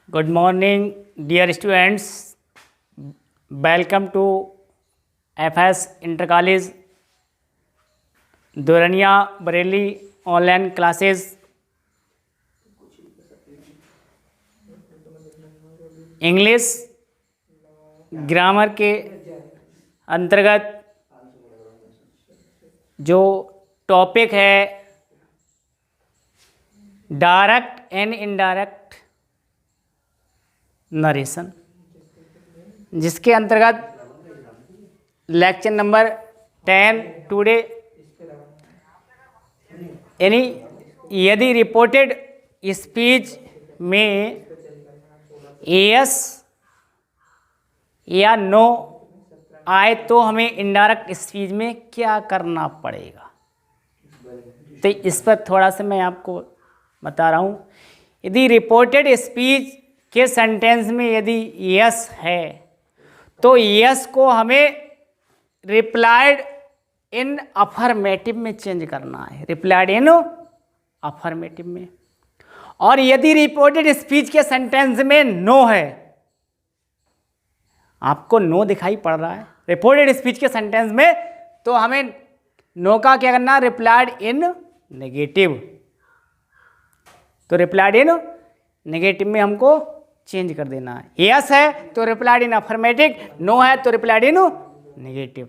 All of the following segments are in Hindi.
Good morning, dear students. Welcome to FS Inter College Dorania Bareilly online classes. English grammar के अंतर्गत जो टॉपिक है डायरेक्ट एंड इनडायरेक्ट नरेशन, जिसके अंतर्गत लेक्चर नंबर 10 टुडे, यानी यदि रिपोर्टेड स्पीच में यस या नो आए तो हमें इनडायरेक्ट स्पीच में क्या करना पड़ेगा। तो इस पर थोड़ा सा मैं आपको बता रहा हूँ। यदि रिपोर्टेड स्पीच के सेंटेंस में यदि यस है तो यस को हमें रिप्लाइड इन अफर्मेटिव में चेंज करना है, रिप्लाइड इन अफर्मेटिव में। और यदि रिपोर्टेड स्पीच के सेंटेंस में नो है, आपको नो दिखाई पड़ रहा है रिपोर्टेड स्पीच के सेंटेंस में, तो हमें नो का क्या करना है, रिप्लाइड इन नेगेटिव। तो रिप्लाइड इन नेगेटिव में हमको चेंज कर देना है। यस है तो रिप्लाइड इन अफर्मेटिव, नो है तो रिप्लाइड इन नेगेटिव।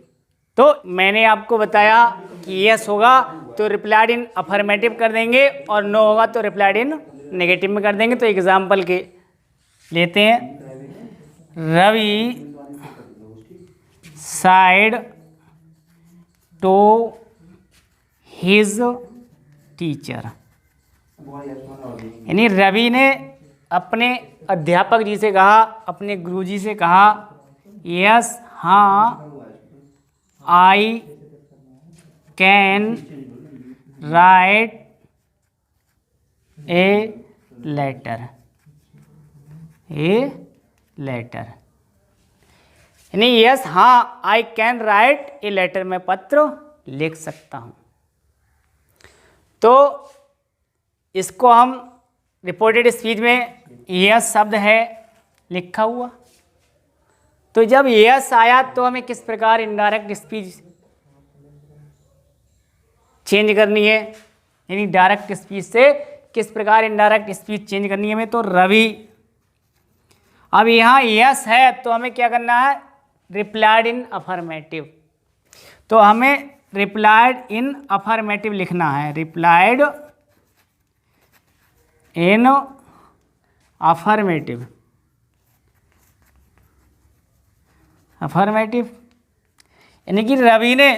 तो मैंने आपको बताया कि यस होगा तो रिप्लाइड इन अफर्मेटिव कर देंगे और नो होगा तो रिप्लाइड इन नेगेटिव में कर देंगे। तो एग्जाम्पल के लेते हैं। Ravi said to his teacher, यानी रवि ने अपने अध्यापक जी से कहा, अपने गुरुजी से कहा, यस हाँ I can write a letter, यानी यस हाँ I can write a letter, मैं पत्र लिख सकता हूँ। तो इसको हम रिपोर्टेड स्पीच में यस शब्द है लिखा हुआ, तो जब यस आया तो हमें किस प्रकार इनडायरेक्ट स्पीच चेंज करनी है, यानी डायरेक्ट स्पीच से किस प्रकार इनडायरेक्ट स्पीच चेंज करनी है हमें। तो रवि, अब यहाँ यस है तो हमें क्या करना है, रिप्लाइड इन अफर्मेटिव। तो हमें रिप्लाइड इन अफर्मेटिव लिखना है, रिप्लाइड इन अफर्मेटिव, यानी कि रवि ने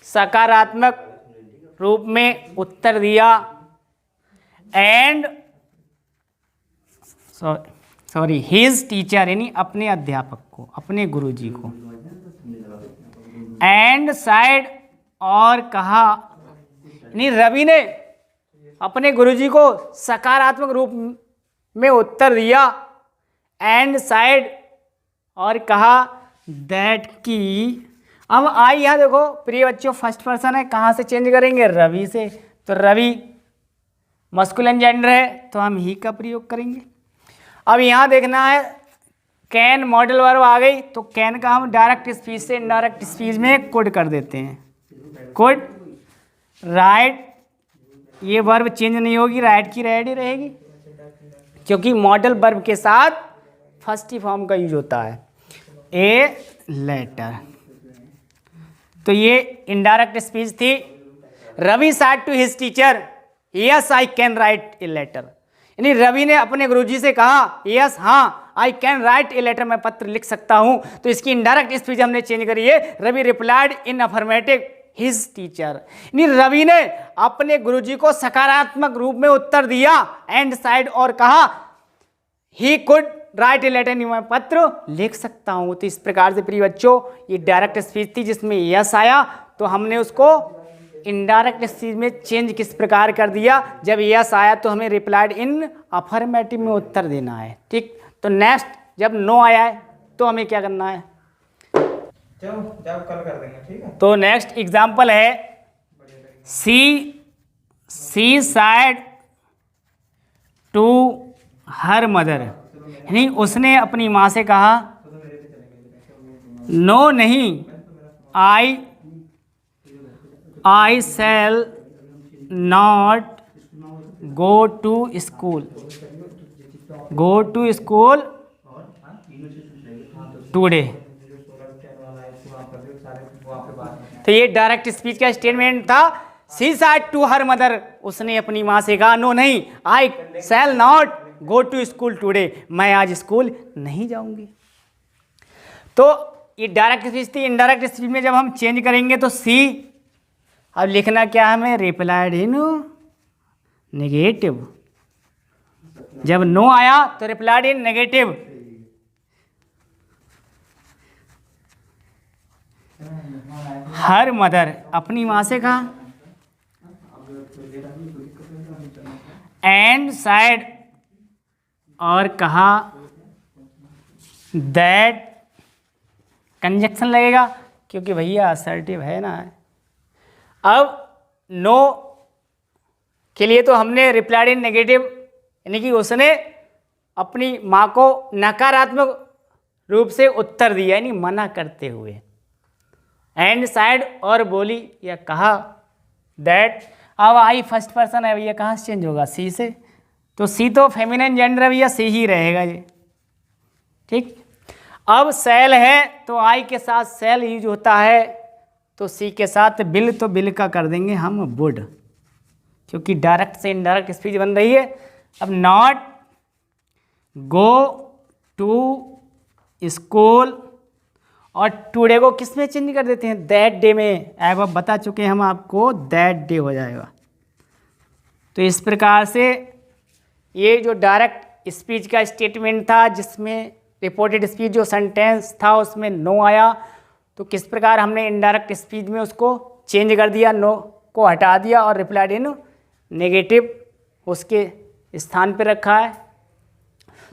सकारात्मक रूप में उत्तर दिया एंड हिज टीचर, यानी अपने अध्यापक को, अपने गुरुजी को, एंड साइड और कहा, यानी रवि ने अपने गुरुजी को सकारात्मक रूप में उत्तर दिया एंड साइड और कहा दैट की। अब आई यहाँ देखो प्रिय बच्चों फर्स्ट पर्सन है, कहाँ से चेंज करेंगे, रवि से। तो रवि मस्कुलिन जेंडर है तो हम ही का प्रयोग करेंगे। अब यहाँ देखना है कैन मॉडल वर्ब आ गई, तो कैन का हम डायरेक्ट स्पीच से इनडायरेक्ट स्पीच में कुड कर देते हैं, कुड राइट। ये वर्ब चेंज नहीं होगी, राइट की राइट ही रहेगी, क्योंकि मॉडल वर्ब के साथ फर्स्ट ही फॉर्म का यूज होता है, ए लेटर। तो ये इनडायरेक्ट स्पीच थी। Ravi said to his teacher, yes I can write a letter, यानी रवि ने अपने गुरुजी से कहा यस हाँ I can write a letter, मैं पत्र लिख सकता हूं। तो इसकी इनडायरेक्ट स्पीच हमने चेंज करी है, Ravi replied in affirmative his teacher, यानी रवि ने अपने गुरुजी को सकारात्मक रूप में उत्तर दिया एंड साइड और कहा he could write a letter, मैं पत्र लिख सकता हूं। तो इस प्रकार से प्रिय बच्चों ये डायरेक्ट स्पीच थी जिसमें यस आया, तो हमने उसको इनडायरेक्ट स्पीच में चेंज किस प्रकार कर दिया, जब यस आया तो हमें रिप्लाइड इन अफर्मेटिव में उत्तर देना है। ठीक, तो नेक्स्ट जब नो आया है तो हमें क्या करना है, जब कल कर देंगे, ठीक है। तो नेक्स्ट एग्जाम्पल है she said to her mother, यानी उसने अपनी माँ से कहा, नो नहीं, I shall not go to school, go to school today. तो ये डायरेक्ट स्पीच का स्टेटमेंट था। She said to her mother, उसने अपनी माँ से कहा, नो नहीं, I shall not go to school today, मैं आज स्कूल नहीं जाऊंगी। तो ये डायरेक्ट स्पीच थी। इनडायरेक्ट स्पीच में जब हम चेंज करेंगे तो सी, अब लिखना क्या है हमें, रिप्लाइड इन नेगेटिव। जब नो आया तो replied in negative. Her mother, अपनी माँ से कहा, एंड साइड, और कहा, दैट, कंजक्शन लगेगा क्योंकि भैया असर्टिव है ना। अब नो के लिए तो हमने रिप्लाइड इन नेगेटिव, यानी कि उसने अपनी माँ को नकारात्मक रूप से उत्तर दिया, यानी मना करते हुए। एंड साइड, और बोली या कहा, दैट। अब आई फर्स्ट पर्सन है भैया, कहाँ से चेंज होगा, सी से। तो सी तो फेमिनिन जेंडर है भैया, सी ही रहेगा ये, ठीक। अब सेल है तो आई के साथ सेल यूज होता है, तो सी के साथ बिल, तो बिल का कर देंगे हम वुड, क्योंकि डायरेक्ट से इनडायरेक्ट स्पीच बन रही है। अब नॉट गो टू स्कूल, और टुडे को किस में चेंज कर देते हैं, दैट डे में। अब बता चुके हैं हम आपको, दैट डे हो जाएगा। तो इस प्रकार से ये जो डायरेक्ट स्पीच का स्टेटमेंट था, जिसमें रिपोर्टेड स्पीच जो सेंटेंस था उसमें नो आया, तो किस प्रकार हमने इनडायरेक्ट स्पीच में उसको चेंज कर दिया, नो को हटा दिया और रिप्लाइड इन नेगेटिव उसके स्थान पर रखा है।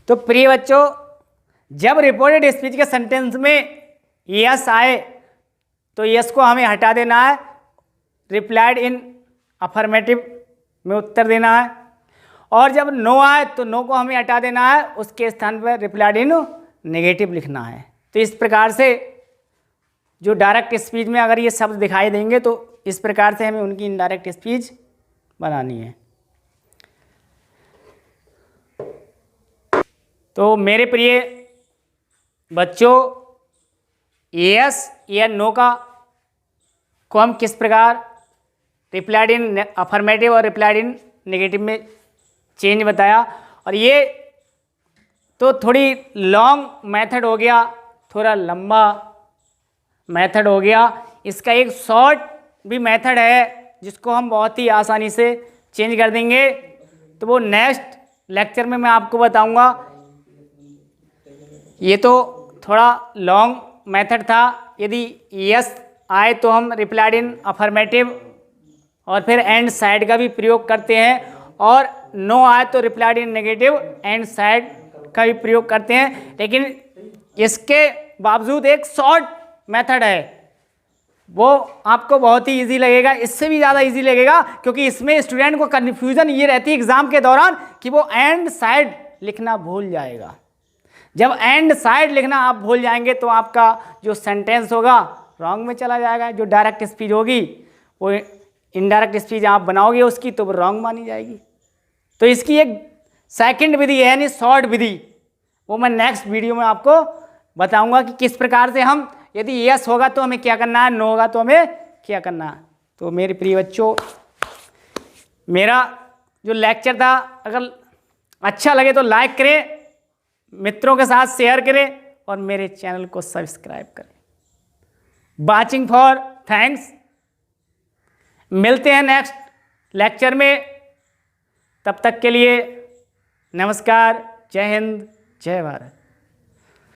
तो प्रिय बच्चों, जब रिपोर्टेड स्पीच के सेंटेंस में यस आए तो यस को हमें हटा देना है, रिप्लाइड इन अफर्मेटिव में उत्तर देना है, और जब नो आए तो नो को हमें हटा देना है, उसके स्थान पर रिप्लाइड इन नेगेटिव लिखना है। तो इस प्रकार से जो डायरेक्ट स्पीच में अगर ये शब्द दिखाई देंगे तो इस प्रकार से हमें उनकी इनडायरेक्ट स्पीच बनानी है। तो मेरे प्रिय बच्चों, यस या नो को हम किस प्रकार रिप्लाइड इन अफर्मेटिव और रिप्लाइड इन नेगेटिव में चेंज बताया, और ये तो थोड़ी लॉन्ग मेथड हो गया, थोड़ा लंबा मेथड हो गया। इसका एक शॉर्ट भी मेथड है जिसको हम बहुत ही आसानी से चेंज कर देंगे, तो वो नेक्स्ट लेक्चर में मैं आपको बताऊंगा। ये तो थोड़ा लॉन्ग मेथड था। यदि यस आए तो हम रिप्लाइड इन अफर्मेटिव और फिर एंड साइड का भी प्रयोग करते हैं, और नो आए तो replied in negative and side का भी प्रयोग करते हैं। लेकिन इसके बावजूद एक शॉर्ट मेथड है, वो आपको बहुत ही इजी लगेगा, इससे भी ज़्यादा इजी लगेगा, क्योंकि इसमें स्टूडेंट को कन्फ्यूजन ये रहती है एग्जाम के दौरान कि वो एंड साइड लिखना भूल जाएगा। जब एंड साइड लिखना आप भूल जाएंगे तो आपका जो सेंटेंस होगा रॉन्ग में चला जाएगा। जो डायरेक्ट स्पीच होगी वो इनडायरेक्ट स्पीच आप बनाओगे उसकी, तो वो रॉन्ग मानी जाएगी। तो इसकी एक सेकंड विधि है, यानी शॉर्ट विधि, वो मैं नेक्स्ट वीडियो में आपको बताऊंगा कि किस प्रकार से हम, यदि यस होगा तो हमें क्या करना है, नो होगा तो हमें क्या करना है। तो मेरे प्रिय बच्चों, मेरा जो लेक्चर था अगर अच्छा लगे तो लाइक करें, मित्रों के साथ शेयर करें और मेरे चैनल को सब्सक्राइब करें। Watching for thanks. मिलते हैं नेक्स्ट लेक्चर में, तब तक के लिए नमस्कार, जय हिंद, जय भारत।